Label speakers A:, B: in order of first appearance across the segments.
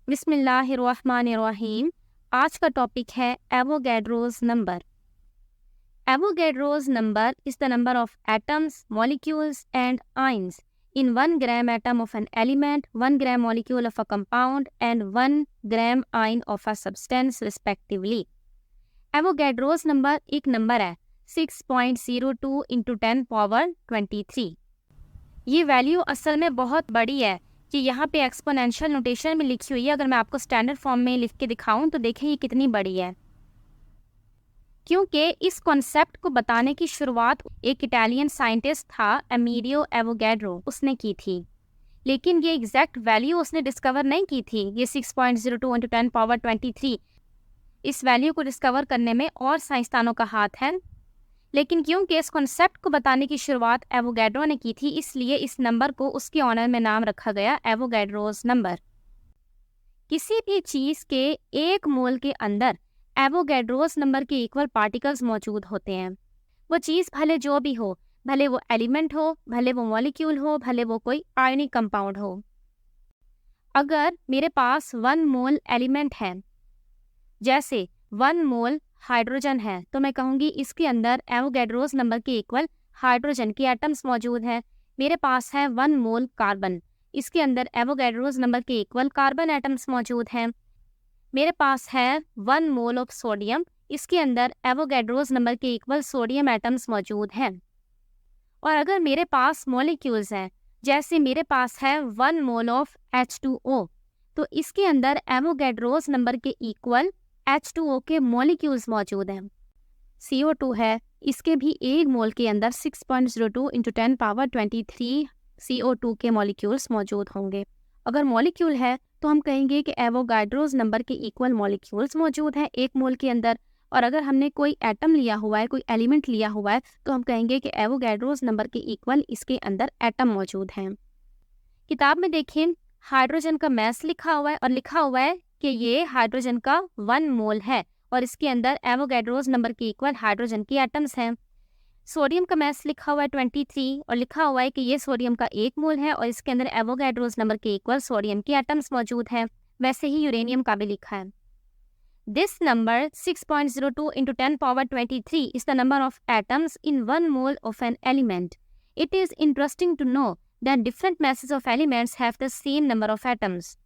A: बिस्मिल्लाहिर्रहमानिर्रहीम। आज का टॉपिक है Avogadro's number. Avogadro's number is the number of atoms, molecules and ions in 1 gram atom of an element, 1 gram molecule of a compound and 1 gram ion of a substance respectively. Avogadro's number एक number है 6.02 into 10 power 23। ये value असल में बहुत बड़ी है कि यहाँ पे एक्सपोनेंशियल नोटेशन में लिखी हुई है। अगर मैं आपको स्टैंडर्ड फॉर्म में लिख के दिखाऊं तो देखें ये कितनी बड़ी है, क्योंकि इस कॉन्सेप्ट को बताने की शुरुआत एक इटालियन साइंटिस्ट था एमिलियो एवोगैड्रो, उसने की थी। लेकिन ये एग्जैक्ट वैल्यू उसने डिस्कवर नहीं की थी, ये 6.02 इंटू 10 पावर 23। इस वैल्यू को डिस्कवर करने में और साइंसदानों का हाथ है, लेकिन क्योंकि इस कॉन्सेप्ट को बताने की शुरुआत एवोगैड्रो ने की थी, इसलिए इस नंबर को उसके ऑनर में नाम रखा गया एवोगैड्रोस नंबर। किसी भी चीज़ के एक मोल के अंदर एवोगैड्रोस नंबर के इक्वल पार्टिकल्स मौजूद होते हैं। वो चीज़ भले जो भी हो, भले वो एलिमेंट हो, भले वो मॉलिक्यूल हो, भले वो कोई आयनिक कंपाउंड हो। अगर मेरे पास 1 मोल एलिमेंट है, जैसे 1 मोल हाइड्रोजन है, तो मैं कहूँगी इसके अंदर एवोगैड्रोस नंबर के इक्वल हाइड्रोजन के एटम्स मौजूद हैं। मेरे पास है 1 मोल कार्बन, इसके अंदर एवोगैड्रोस नंबर के इक्वल कार्बन एटम्स मौजूद हैं। मेरे पास है 1 मोल ऑफ सोडियम, इसके अंदर एवोगैड्रोस नंबर के इक्वल सोडियम एटम्स मौजूद हैं। और अगर मेरे पास मॉलिक्यूल्स हैं, जैसे मेरे पास है 1 मोल ऑफ H2O, तो इसके अंदर एवोगैड्रोस नंबर के इक्वल H2O के मॉलिक्यूल्स मौजूद हैं। CO2 है, इसके भी एक मोल के अंदर 6.02 इंटू 10 पावर 23 CO2 के मॉलिक्यूल्स मौजूद होंगे। अगर मॉलिक्यूल है तो हम कहेंगे कि एवोगैड्रोस नंबर के इक्वल मॉलिक्यूल्स मौजूद हैं एक मोल के अंदर। और अगर हमने कोई एटम लिया हुआ है, कोई एलिमेंट लिया हुआ है, तो हम कहेंगे कि एवोगैड्रोस नंबर के इक्वल इसके अंदर एटम मौजूद हैं। किताब में देखें, हाइड्रोजन का मैस लिखा हुआ है और लिखा हुआ है कि ये हाइड्रोजन का 1 मोल है और इसके अंदर एवोगैड्रोस नंबर के इक्वल हाइड्रोजन के एटम्स हैं। सोडियम का मैस लिखा हुआ है 23 और लिखा हुआ है कि ये सोडियम का 1 मोल है और इसके अंदर एवोगैड्रोस नंबर के इक्वल सोडियम के एटम्स मौजूद हैं। वैसे ही यूरेनियम का भी लिखा है। This number 6.02 into 10 power 23 is the number of atoms in 1 mole of an element. It is interesting to know that different masses of elements have the same number of atoms.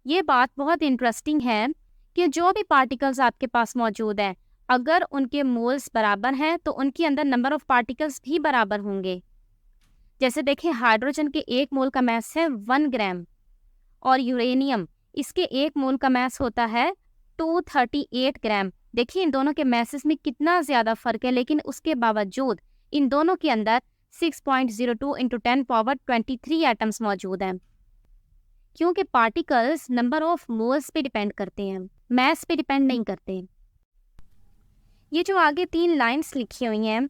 A: ये बात बहुत interesting है कि जो भी particles आपके पास मौजूद हैं, अगर उनके मोल्स बराबर हैं तो उनके अंदर नंबर ऑफ पार्टिकल्स भी बराबर होंगे। जैसे देखें, हाइड्रोजन के 1 मोल का मैस है 1 ग्राम और यूरेनियम, इसके 1 मोल का मैस होता है 238 ग्राम। देखिए इन दोनों के मैसेस में कितना ज़्यादा फ़र्क है, लेकिन उसके बावजूद इन दोनों के अंदर 6.02 इंटू 10 पावर 23 एटम्स मौजूद हैं, क्योंकि पार्टिकल्स नंबर ऑफ मोल्स पे डिपेंड करते हैं, मैस पे डिपेंड नहीं करते। ये जो आगे 3 लाइंस लिखी हुई हैं,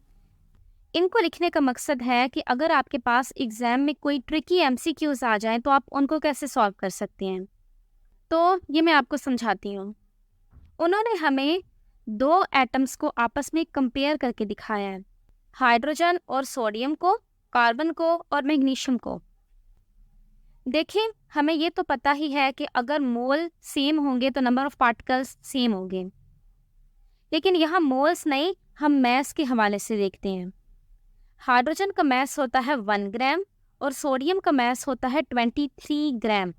A: इनको लिखने का मकसद है कि अगर आपके पास एग्ज़ाम में कोई ट्रिकी MCQs आ जाएं तो आप उनको कैसे सॉल्व कर सकते हैं। तो ये मैं आपको समझाती हूँ। उन्होंने हमें 2 एटम्स को आपस में कंपेयर करके दिखाया है, हाइड्रोजन और सोडियम को, कार्बन को और मैग्नीशियम को। देखिए, हमें ये तो पता ही है कि अगर मोल सेम होंगे तो नंबर ऑफ पार्टिकल्स सेम होंगे, लेकिन यहाँ मोल्स नहीं, हम मैस के हवाले से देखते हैं। हाइड्रोजन का मैस होता है 1 ग्राम और सोडियम का मैस होता है 23 ग्राम।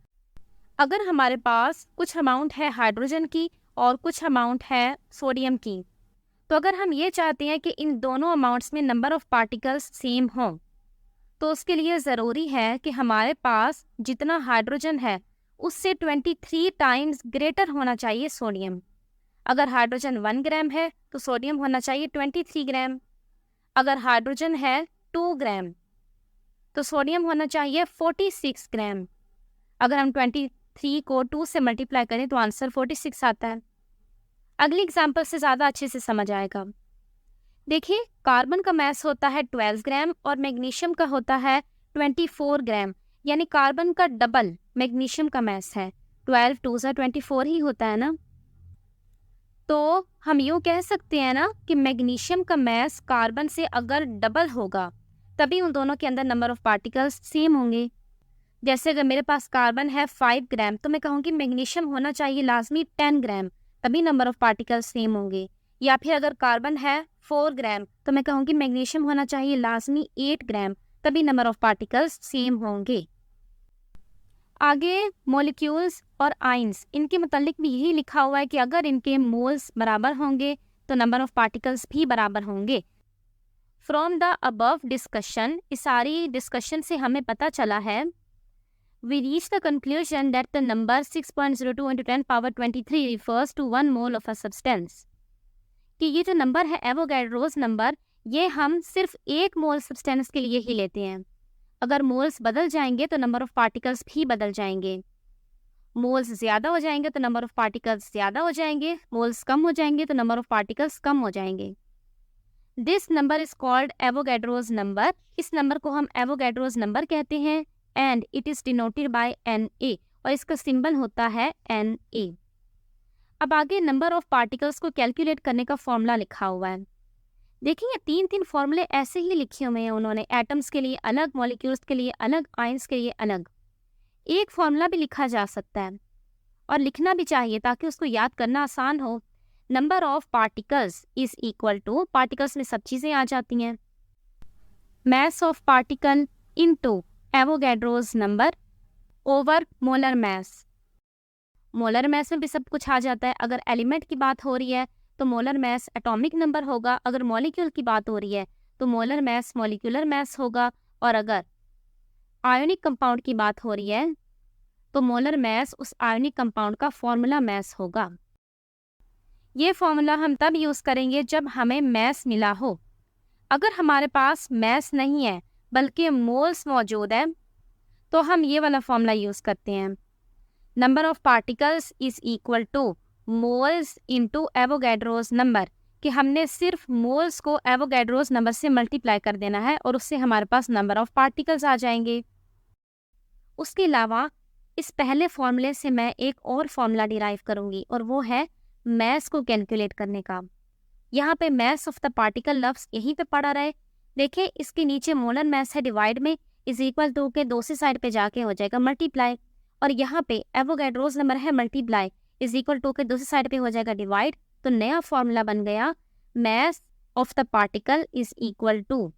A: अगर हमारे पास कुछ अमाउंट है हाइड्रोजन की और कुछ अमाउंट है सोडियम की, तो अगर हम ये चाहते हैं कि इन दोनों अमाउंट्स में नंबर ऑफ पार्टिकल्स सेम हों, तो उसके लिए ज़रूरी है कि हमारे पास जितना हाइड्रोजन है उससे 23 टाइम्स ग्रेटर होना चाहिए सोडियम। अगर हाइड्रोजन 1 ग्राम है तो सोडियम होना चाहिए 23 ग्राम। अगर हाइड्रोजन है 2 ग्राम तो सोडियम होना चाहिए 46 ग्राम। अगर हम 23 को 2 से मल्टीप्लाई करें तो आंसर 46 आता है। अगली एग्जाम्पल से ज़्यादा अच्छे से समझ आएगा। देखिए, कार्बन का मैस होता है 12 ग्राम और मैग्नीशियम का होता है 24 ग्राम, यानी कार्बन का डबल मैग्नीशियम का मैस है। 12 2 सा 24 ही होता है ना। तो हम यूँ कह सकते हैं ना कि मैग्नीशियम का मैस कार्बन से अगर डबल होगा तभी उन दोनों के अंदर नंबर ऑफ पार्टिकल्स सेम होंगे। जैसे अगर मेरे पास कार्बन है 5 ग्राम तो मैं कहूँगी मैग्नीशियम होना चाहिए लाजमी 10 ग्राम, तभी नंबर ऑफ पार्टिकल्स सेम होंगे। या फिर अगर कार्बन है 4 ग्राम तो मैं कहूँगी मैग्नीशियम होना चाहिए लाजमी 8 ग्राम, तभी नंबर ऑफ पार्टिकल्स सेम होंगे। आगे मॉलिक्यूल्स और आइंस, इनके मतलब भी यही लिखा हुआ है कि अगर इनके मोल्स बराबर होंगे तो नंबर ऑफ पार्टिकल्स भी बराबर होंगे। फ्रॉम द अबव डिस्कशन, इस सारी डिस्कशन से हमें पता चला है, we reach the conclusion that the number 6.02 into 10 power 23 refers to 1 mole of a substance, कि ये जो नंबर है एवोगैड्रोस नंबर, ये हम सिर्फ 1 मोल सब्सटेंस के लिए ही लेते हैं। अगर मोल्स बदल जाएंगे तो नंबर ऑफ पार्टिकल्स भी बदल जाएंगे। मोल्स ज़्यादा हो जाएंगे तो नंबर ऑफ पार्टिकल्स ज़्यादा हो जाएंगे, मोल्स कम हो जाएंगे तो नंबर ऑफ पार्टिकल्स कम हो जाएंगे। This number is called Avogadro's number, इस नंबर को हम एवोगैड्रोस नंबर कहते हैं। And it is denoted by Na, और इसका सिंबल होता है Na। अब आगे नंबर ऑफ पार्टिकल्स को कैलकुलेट करने का फॉर्मूला लिखा हुआ है। देखिए 3 फॉर्मूले ऐसे ही लिखे हुए हैं उन्होंने, एटम्स के लिए अलग, मॉलिक्यूल्स के लिए अलग, आयंस के लिए अलग। एक फॉर्मूला भी लिखा जा सकता है और लिखना भी चाहिए ताकि उसको याद करना आसान हो। Number of particles is equal to, particles में सब चीज़ें आ जाती हैं, mass of particle into Avogadro's number over molar mass. Molar mass में भी सब कुछ आ जाता है। अगर एलिमेंट की बात हो रही है तो मोलर मैस एटॉमिक नंबर होगा, अगर मॉलिक्यूल की बात हो रही है तो मोलर मैस मॉलिक्यूलर मैस होगा, और अगर आयोनिक कंपाउंड की बात हो रही है तो मोलर मैस उस आयोनिक कंपाउंड का फॉर्मूला मैस होगा। ये फॉर्मूला हम तब यूज़ करेंगे जब हमें मैस मिला हो। अगर हमारे पास मैस नहीं है बल्कि मोल्स मौजूद है तो हम ये वाला फॉर्मूला यूज़ करते हैं, number of particles is equal two moles into Avogadro's number, कि हमने सिर्फ मोल्स को एवोगैड्रोस नंबर से मल्टीप्लाई कर देना है और उससे हमारे पास नंबर ऑफ पार्टिकल्स आ जाएंगे। उसके अलावा इस पहले फॉर्मूले से मैं एक और फॉर्मूला डिराइव करूँगी और वो है मैस को कैलकुलेट करने का। यहाँ पे मैस ऑफ द पार्टिकल लफ्ज़ यहीं पे पड़ा रहे। देखिए इसके नीचे मोलर मैस है डिवाइड में, इज इक्वल टू के दूसरी साइड पे जाके हो जाएगा मल्टीप्लाई, और यहाँ पे एवोगैड्रोस नंबर है मल्टीप्लाई, इज इक्वल टू के दूसरी साइड पे हो जाएगा डिवाइड। तो नया फॉर्मूला बन गया, mass of the particle is equal to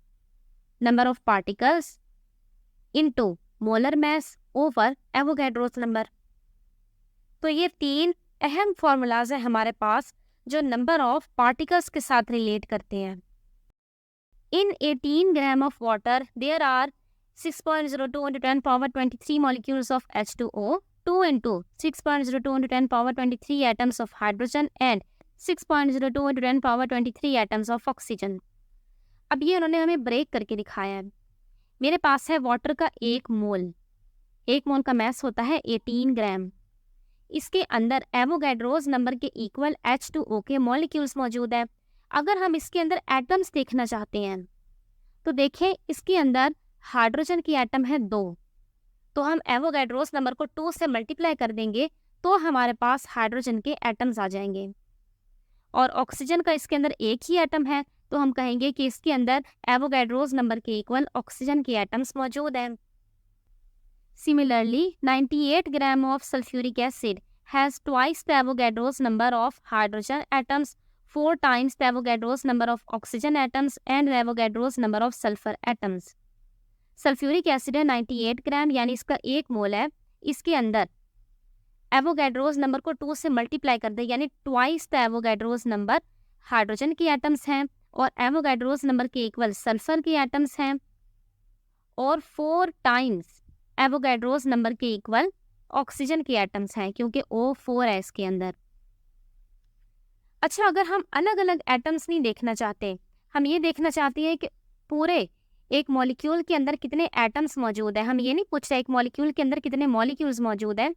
A: number of particles into molar mass over Avogadro's number. तो ये 3 अहम फॉर्मूलाज हैं हमारे पास जो नंबर ऑफ पार्टिकल्स के साथ रिलेट करते हैं। In 18 gram of water, there are 6.02 into 10 power 23 molecules of H2O, 2 into 6.02 into 10 power 23 atoms of hydrogen and 6.02 into 10 power 23 atoms of oxygen। अब ये उन्होंने हमें ब्रेक करके दिखाया है। मेरे पास है वाटर का 1 मोल, 1 मोल का मैस होता है 18 ग्राम। इसके अंदर एवोगैड्रोस नंबर के इक्वल H2O के मॉलिक्यूल्स मौजूद है। अगर हम इसके अंदर एटम्स देखना चाहते हैं तो देखें इसके अंदर हाइड्रोजन की एटम है 2, तो हम एवोगैड्रोस नंबर को 2 से मल्टीप्लाई कर देंगे तो हमारे पास हाइड्रोजन के एटम्स आ जाएंगे। और ऑक्सीजन का इसके अंदर 1 ही एटम है तो हम कहेंगे कि इसके अंदर एवोगैड्रोस नंबर के इक्वल ऑक्सीजन के एटम्स मौजूद हैं। Similarly 98 gram of sulphuric acid has twice the Avogadro's number of hydrogen atoms, 4 times the Avogadro's number of oxygen atoms and the Avogadro's number of sulfur atoms। Sulphuric acid है 98 ग्राम यानी इसका 1 मोल है, इसके अंदर Avogadro's number को 2 से multiply कर दे यानी twice the Avogadro's number hydrogen के एटम्स हैं और एवोगैड्रोस नंबर के इक्वल सल्फर के एटम्स हैं, और 4 टाइम्स एवोगैड्रोस नंबर के इक्वल ऑक्सीजन के एटम्स हैं क्योंकि O4 है इसके अंदर। अच्छा, अगर हम अलग अलग एटम्स नहीं देखना चाहते, हम ये देखना चाहते हैं कि पूरे एक मॉलिक्यूल के अंदर कितने एटम्स मौजूद है। हम ये नहीं पूछ रहे एक मॉलिक्यूल के अंदर कितने मॉलिक्यूल्स मौजूद हैं,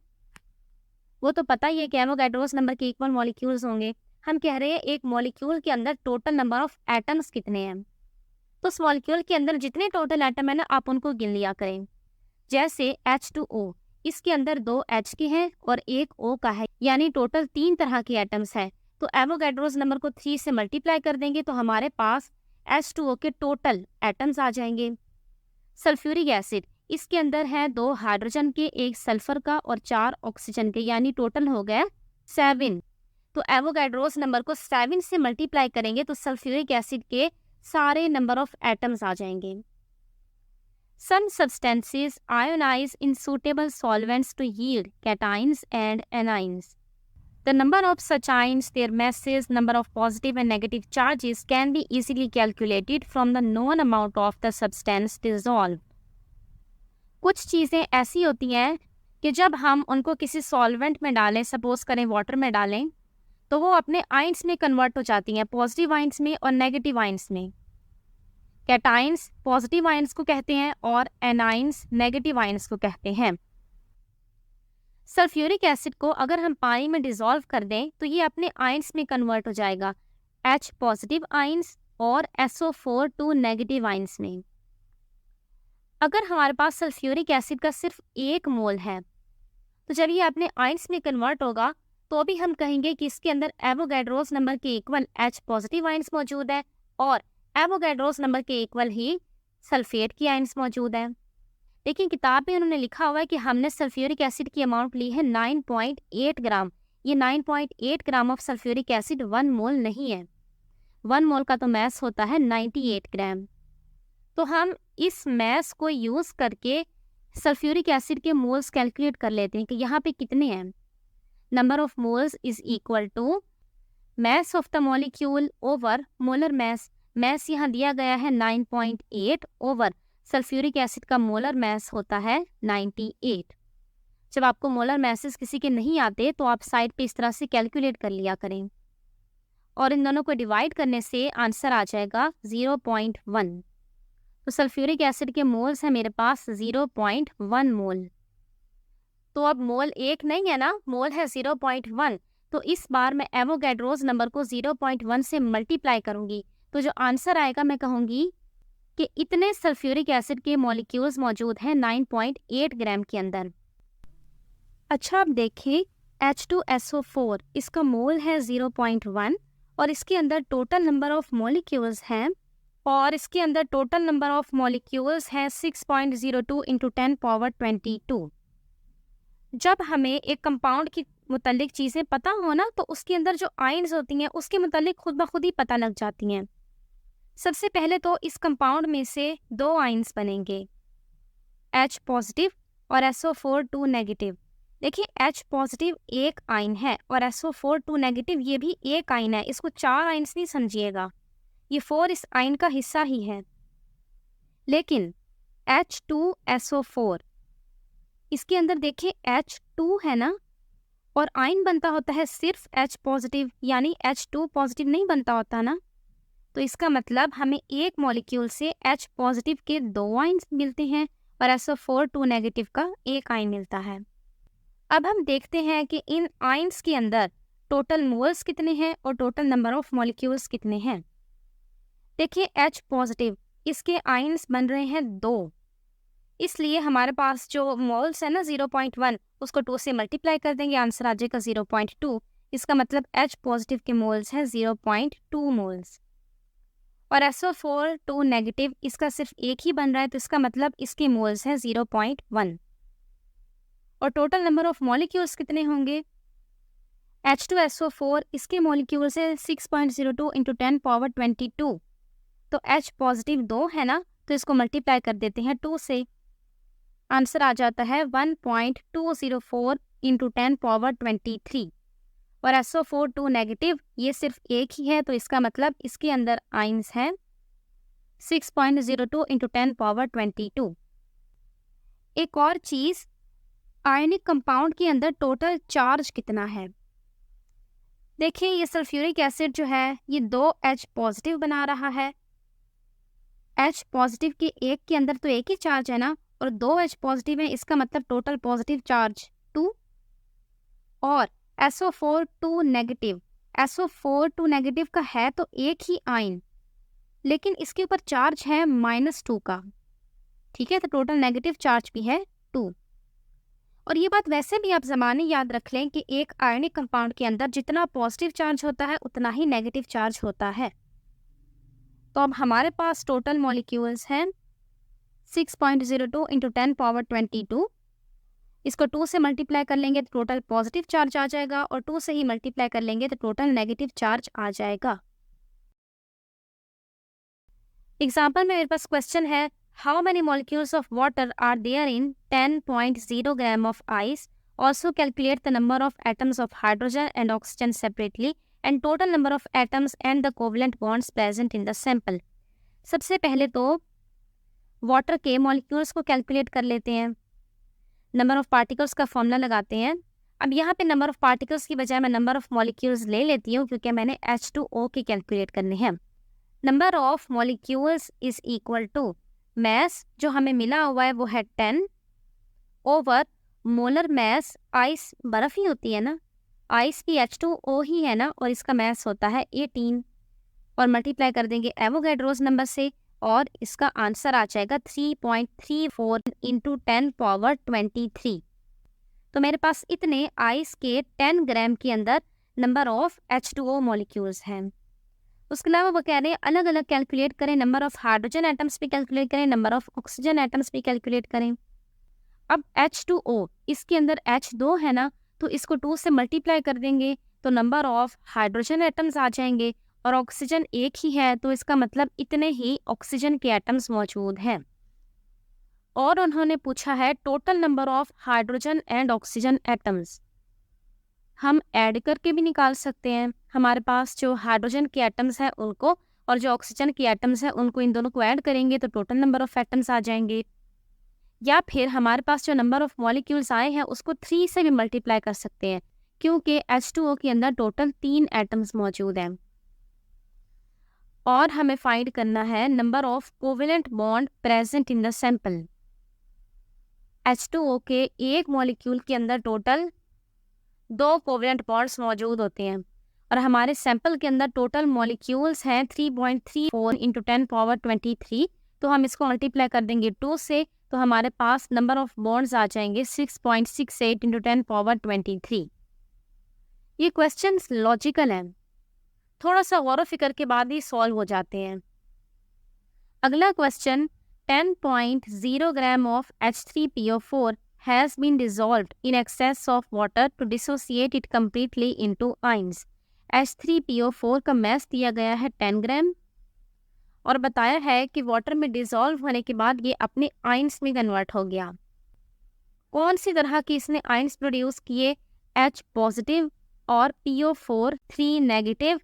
A: वो तो पता ही है कि एवोगैड्रोस नंबर के इक्वल मॉलिक्यूल्स होंगे। हम कह रहे हैं एक मॉलिक्यूल के अंदर टोटल नंबर ऑफ एटम्स कितने हैं। तो उस मॉलिक्यूल के अंदर जितने टोटल एटम है ना, आप उनको गिन लिया करें। जैसे H2O, इसके अंदर 2 H के हैं और 1 O का है, यानी टोटल 3 तरह के एटम्स हैं। तो एवोगैड्रोस नंबर को 3 से मल्टीप्लाई कर देंगे तो हमारे पास H2O के टोटल एटम्स आ जाएंगे। सल्फ्यूरिक एसिड, इसके अंदर है 2 हाइड्रोजन के, 1 सल्फर का और 4 ऑक्सीजन के, यानी टोटल हो गया 7। तो एवोगैड्रोस नंबर को 7 से मल्टीप्लाई करेंगे तो सल्फ्यूरिक एसिड के सारे नंबर ऑफ एटम्स आ जाएंगे। Some substances ionize in suitable solvents to yield cations and anions. The number of such ions, their masses, number of positive and negative charges can be easily calculated from the known amount of the substance dissolved. कुछ चीज़ें ऐसी होती हैं कि जब हम उनको किसी सॉल्वेंट में डालें, सपोज करें वाटर में डालें, तो वो अपने आइंस में कन्वर्ट हो जाती हैं, पॉजिटिव आइंस में और नेगेटिव आइंस में। कैटाइंस पॉजिटिव आयंस को कहते हैं और एनाइंस नेगेटिव आयंस को कहते हैं। सल्फ्यूरिक एसिड को अगर हम पानी में डिसॉल्व कर दें तो ये अपने आयंस में कन्वर्ट हो जाएगा, H पॉजिटिव आयंस और SO4 2 नेगेटिव आयंस में। अगर हमारे पास सल्फ्यूरिक एसिड का सिर्फ 1 मोल है तो जब ये अपने आयंस में कन्वर्ट होगा तो भी हम कहेंगे कि इसके अंदर एवोगैड्रोस नंबर के इक्वल H पॉजिटिव आयंस मौजूद है और एवोगैड्रोस नंबर के इक्वल ही सल्फेट की आयंस मौजूद है। लेकिन किताब में उन्होंने लिखा हुआ है कि हमने सल्फ्यूरिक एसिड की अमाउंट ली है 9.8 ग्राम। ये 9.8 ग्राम ऑफ सल्फ्यूरिक एसिड 1 मोल नहीं है। 1 मोल का तो मैस होता है 98 ग्राम। तो हम इस मैस को यूज़ करके सल्फ्यूरिक एसिड के मोल्स कैलकुलेट कर लेते हैं कि यहाँ पे कितने हैं। Number of moles is equal to mass of the molecule over molar mass. Mass यहाँ दिया गया है 9.8 ओवर सल्फ्यूरिक एसिड का मोलर मैस होता है 98। जब आपको मोलर मैसेस किसी के नहीं आते तो आप साइड पे इस तरह से कैलकुलेट कर लिया करें और इन दोनों को डिवाइड करने से आंसर आ जाएगा 0.1। तो सल्फ्यूरिक एसिड के मोल्स हैं मेरे पास 0.1 मोल। तो अब मोल 1 नहीं है ना, मोल है 0.1। तो इस बार मैं एवोगैड्रोस नंबर को 0.1 से मल्टीप्लाई करूंगी तो जो आंसर आएगा मैं कहूँगी कि इतने सल्फ्यूरिक एसिड के मॉलिक्यूल्स मौजूद हैं 9.8 ग्राम के अंदर। अच्छा, अब देखें H2SO4 इसका मोल है 0.1 और इसके अंदर टोटल नंबर ऑफ मॉलिक्यूल्स हैं और इसके अंदर टोटल नंबर ऑफ मॉलिक्यूल्स हैं 6.02 × 10 पावर 22। जब हमें एक कंपाउंड की मुतालिक चीज़ें पता हो ना तो उसके अंदर जो आयंस होती हैं उसके मुतालिक खुद ब खुद ही पता लग जाती हैं। सबसे पहले तो इस कंपाउंड में से 2 आयंस बनेंगे, H पॉजिटिव और SO4 2 नेगेटिव। देखिए H पॉजिटिव एक आयन है और SO4 2 नेगेटिव ये भी एक आयन है। इसको 4 आयंस नहीं समझिएगा, ये 4 इस आयन का हिस्सा ही है। लेकिन H2SO4 इसके अंदर देखिए H2 है ना और आयन बनता होता है सिर्फ H पॉजिटिव, यानी H2 पॉजिटिव नहीं बनता होता ना। तो इसका मतलब हमें एक मॉलिक्यूल से H पॉजिटिव के 2 आयंस मिलते हैं और SO4 2 नेगेटिव का 1 आयन मिलता है। अब हम देखते हैं कि इन आयंस के अंदर टोटल मोल्स कितने हैं और टोटल नंबर ऑफ मॉलिक्यूल्स कितने हैं। देखिए H पॉजिटिव इसके आयंस बन रहे हैं 2, इसलिए हमारे पास जो मोल्स है ना 0.1 उसको 2 से मल्टीप्लाई कर देंगे, आंसर आ जाएगा 0.2। इसका मतलब H पॉजिटिव के मोल्स हैं 0.2 मोल्स और SO4 2 नेगेटिव इसका सिर्फ एक ही बन रहा है तो इसका मतलब इसके मोल्स हैं 0.1। और टोटल नंबर ऑफ मॉलिक्यूल्स कितने होंगे। H2SO4 इसके मॉलिक्यूल्स है 6.02 × 10 पावर 22। तो H पॉजिटिव 2 है ना तो इसको मल्टीप्लाई कर देते हैं 2 से, आंसर आ जाता है 1.204 × 10 पावर 23। और SO4 2 नेगेटिव ये सिर्फ एक ही है तो इसका मतलब इसके अंदर आयंस हैं 6.02 × 10 पावर 22। एक और चीज़, आयनिक कंपाउंड के अंदर टोटल चार्ज कितना है। देखिए ये सल्फ्यूरिक एसिड जो है ये 2 H पॉजिटिव बना रहा है। H पॉजिटिव के एक के अंदर तो एक ही चार्ज है ना और 2 H पॉजिटिव है, इसका मतलब टोटल पॉजिटिव चार्ज 2। और SO4 2 नेगेटिव, SO4 2 नेगेटिव का है तो एक ही आयन लेकिन इसके ऊपर चार्ज है -2 का, ठीक है। तो टोटल नेगेटिव चार्ज भी है 2। और ये बात वैसे भी आप ज़माने याद रख लें कि एक आयनिक कंपाउंड के अंदर जितना पॉजिटिव चार्ज होता है उतना ही नेगेटिव चार्ज होता है। तो अब हमारे पास टोटल मॉलिक्यूल्स हैं 6.02 इंटू 10 पावर 22, इसको 2 से मल्टीप्लाई कर लेंगे तो टोटल पॉजिटिव चार्ज आ जाएगा और 2 से ही मल्टीप्लाई कर लेंगे तो टोटल नेगेटिव चार्ज आ जाएगा। एग्जाम्पल में मेरे पास क्वेश्चन है, how many molecules of water are there in 10.0 gram of ice, also calculate the number of atoms of hydrogen and oxygen separately and total number of atoms and the covalent bonds present in the sample. सबसे पहले तो water के molecules को calculate कर लेते हैं, number of particles का formula लगाते हैं। अब यहाँ पे नंबर ऑफ पार्टिकल्स की बजाय मैं नंबर ऑफ मॉलिक्यूल्स ले लेती हूँ क्योंकि मैंने H2O की कैलकुलेट करनी है। Number of molecules is equal to mass जो हमें मिला हुआ है वो है 10 ओवर मोलर मैस, आइस बर्फ ही होती है ना, आइस भी H2O ही है ना, और इसका मैस होता है 18 और मल्टीप्लाई कर देंगे एवोगैड्रोस नंबर से और इसका आंसर आ जाएगा 3.34 इंटू 10 पावर 23। तो मेरे पास इतने आइस के 10 ग्राम के अंदर नंबर ऑफ H2O मॉलिक्यूल्स हैं। उसके अलावा वो कह रहे हैं अलग अलग कैलकुलेट करें, नंबर ऑफ हाइड्रोजन एटम्स भी कैलकुलेट करें, नंबर ऑफ ऑक्सीजन एटम्स भी कैलकुलेट करें। अब H2O इसके अंदर H2 है ना, तो इसको 2 से मल्टीप्लाई कर देंगे तो नंबर ऑफ हाइड्रोजन एटम्स आ जाएंगे और ऑक्सीजन एक ही है तो इसका मतलब इतने ही ऑक्सीजन के एटम्स मौजूद हैं। और उन्होंने पूछा है total number of hydrogen and oxygen atoms. हम ऐड करके भी निकाल सकते हैं, हमारे पास जो हाइड्रोजन के एटम्स हैं उनको और जो ऑक्सीजन के एटम्स हैं उनको, इन दोनों को ऐड करेंगे तो टोटल नंबर ऑफ एटम्स आ जाएंगे। या फिर हमारे पास जो नंबर ऑफ मॉलिक्यूल्स आए हैं उसको 3 से भी मल्टीप्लाई कर सकते हैं क्योंकि H2O के अंदर टोटल 3 एटम्स मौजूद हैं। और हमें फाइंड करना है number of covalent bond present in the sample. H2O के एक मॉलिक्यूल के अंदर टोटल 2 कोवेलेंट बॉन्ड्स मौजूद होते हैं और हमारे सैंपल के अंदर टोटल मॉलिक्यूल्स हैं 3.34 इंटू 10 पावर 23। तो हम इसको मल्टीप्लाई कर देंगे 2 से तो हमारे पास नंबर ऑफ बॉन्ड्स आ जाएंगे 6.68 इंटू 10 पावर 23। ये क्वेश्चंस लॉजिकल हैं, थोड़ा सा गौर फिक्र के बाद ही सॉल्व हो जाते हैं। अगला question, 10.0 gram of H3PO4 has been dissolved in excess of water to dissociate it completely into ions. H3PO4 का मैस दिया गया है 10 ग्राम और बताया है कि वाटर में डिसॉल्व होने के बाद ये अपने आइंस में कन्वर्ट हो गया। कौन सी तरह की इसने आइंस प्रोड्यूस किए? H पॉजिटिव और PO4 3 नेगेटिव।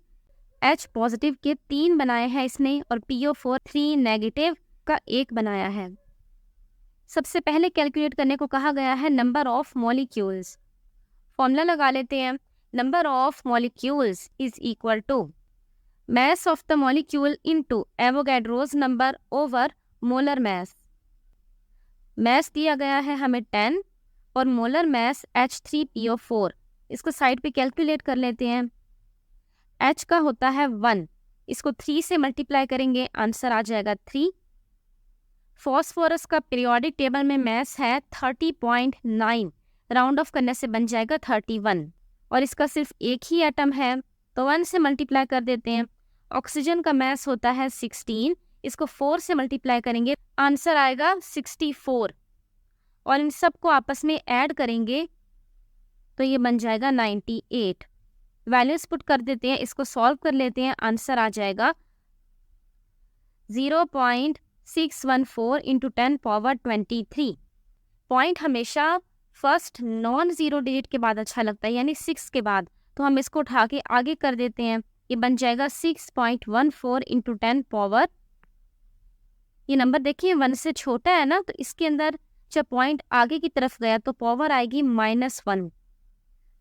A: H पॉजिटिव के 3 बनाए हैं इसने और PO4 3 नेगेटिव का 1 बनाया है। सबसे पहले कैलकुलेट करने को कहा गया है नंबर ऑफ मॉलिक्यूल्स। फॉर्मूला लगा लेते हैं, number of molecules is equal to mass of the molecule into Avogadro's number over molar mass। mass दिया गया है हमें 10 और molar mass H3PO4, इसको साइड पे कैलकुलेट कर लेते हैं। H का होता है 1, इसको 3 से मल्टीप्लाई करेंगे, आंसर आ जाएगा 3। फॉस्फोरस का पीरियोडिक टेबल में mass है 30.9, राउंड ऑफ करने से बन जाएगा 31 और इसका सिर्फ एक ही एटम है तो 1 से मल्टीप्लाई कर देते हैं। ऑक्सीजन का मैस होता है 16, इसको 4 से मल्टीप्लाई करेंगे, आंसर आएगा 64 और इन सब को आपस में ऐड करेंगे तो ये बन जाएगा 98। वैल्यूज पुट कर देते हैं, इसको सॉल्व कर लेते हैं, आंसर आ जाएगा 0.614 इंटू 10 पावर 23। पॉइंट हमेशा फर्स्ट नॉन ज़ीरो डिजिट के बाद अच्छा लगता है, यानी 6 के बाद, तो हम इसको उठा के आगे कर देते हैं, ये बन जाएगा 6.14 इंटू 10 पावर। ये नंबर देखिए 1 से छोटा है ना, तो इसके अंदर जब पॉइंट आगे की तरफ गया तो पावर आएगी -1।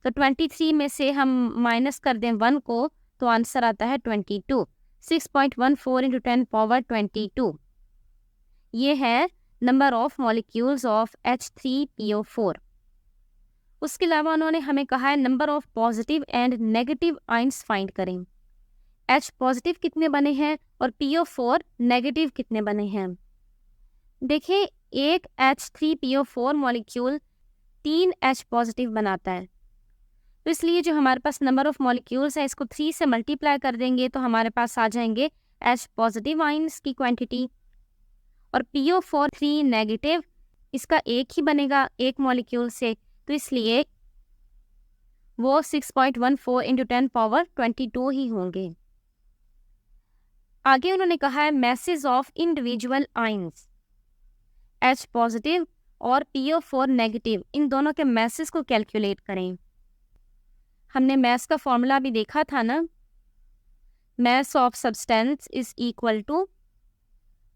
A: तो 23 में से हम माइनस कर दें 1 को तो आंसर आता है 22। 6.14 इंटू 10 पावर 22 ये है number of molecules of H3PO4। उसके अलावा उन्होंने हमें कहा है number of positive and negative ions find करें। H पॉजिटिव कितने बने हैं और PO4 नेगेटिव कितने बने हैं। देखिए एक H3PO4 मॉलिक्यूल 3 H पॉजिटिव बनाता है, तो इसलिए जो हमारे पास नंबर ऑफ मॉलिक्यूल्स है इसको 3 से मल्टीप्लाई कर देंगे तो हमारे पास आ जाएंगे H पॉजिटिव आइंस की क्वांटिटी। और PO4 नेगेटिव, इसका एक ही बनेगा एक मॉलिक्यूल से, तो इसलिए वो 6.14 इंटू 10 पावर 22 ही होंगे। आगे उन्होंने कहा है message of individual ions, H positive और PO4 नेगेटिव, इन दोनों के मैसेज को कैलकुलेट करें। हमने मैस का फॉर्मूला भी देखा था ना, mass of substance is equal to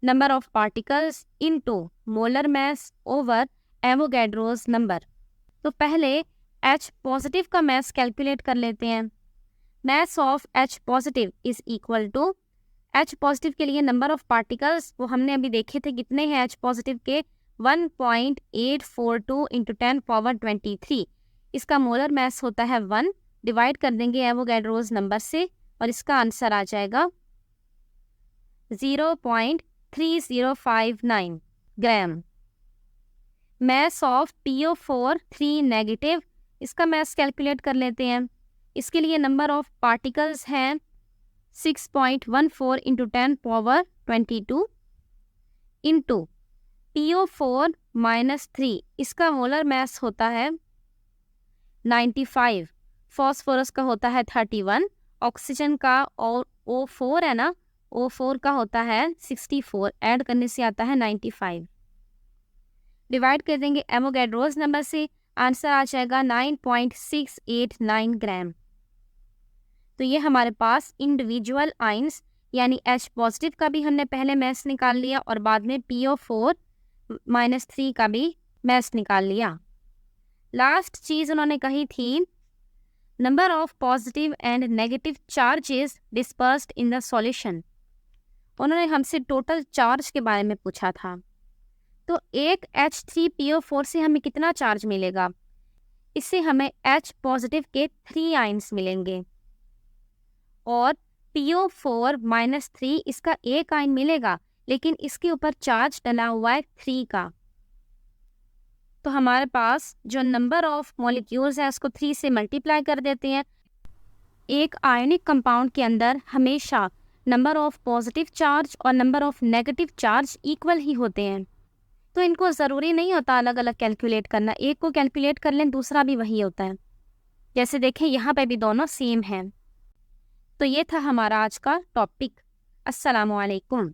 A: number of particles into molar mass over Avogadro's number। तो पहले H पॉजिटिव का mass कैलकुलेट कर लेते हैं। mass of H positive is equal to, H positive के लिए नंबर ऑफ पार्टिकल्स वो हमने अभी देखे थे कितने हैं H पॉजिटिव के, 1.842 इंटू 10 पावर 23। इसका मोलर मैस होता है 1, डिवाइड कर देंगे एवोगैड्रोज नंबर से और इसका आंसर आ जाएगा 0.3059 ग्राम। मैस ऑफ PO4 नेगेटिव, इसका मैस कैलकुलेट कर लेते हैं। इसके लिए नंबर ऑफ पार्टिकल्स हैं 6.14 इंटू 10 पावर 22 इंटू PO4-3, इसका मोलर मैस होता है 95, फॉस्फोरस का होता है 31, ऑक्सीजन का और O4 है ना, O4 का होता है 64, ऐड करने से आता है 95। डिवाइड कर देंगे एवोगैड्रोस नंबर से, आंसर आ जाएगा 9.689 ग्राम। तो ये हमारे पास इंडिविजुअल आयंस यानी H पॉजिटिव का भी हमने पहले मैस निकाल लिया और बाद में PO4-3 का भी मैस निकाल लिया। लास्ट चीज़ उन्होंने कही थी, number of positive and negative charges dispersed in the solution. उन्होंने हमसे टोटल चार्ज के बारे में पूछा था। तो एक H3PO4 से हमें कितना चार्ज मिलेगा, इससे हमें H पॉजिटिव के 3 आयंस मिलेंगे और PO4-3 इसका एक आयन मिलेगा, लेकिन इसके ऊपर चार्ज डला हुआ है 3 का। तो हमारे पास जो नंबर ऑफ मॉलिक्यूल्स है उसको 3 से मल्टीप्लाई कर देते हैं। एक आयनिक कंपाउंड के अंदर हमेशा नंबर ऑफ पॉजिटिव चार्ज और number of negative charge equal ही होते हैं, तो इनको ज़रूरी नहीं होता अलग अलग कैलकुलेट करना, एक को कैलकुलेट कर लें दूसरा भी वही होता है। जैसे देखें यहाँ पे भी दोनों सेम हैं। तो ये था हमारा आज का टॉपिक। अस्सलामु अलैकुम।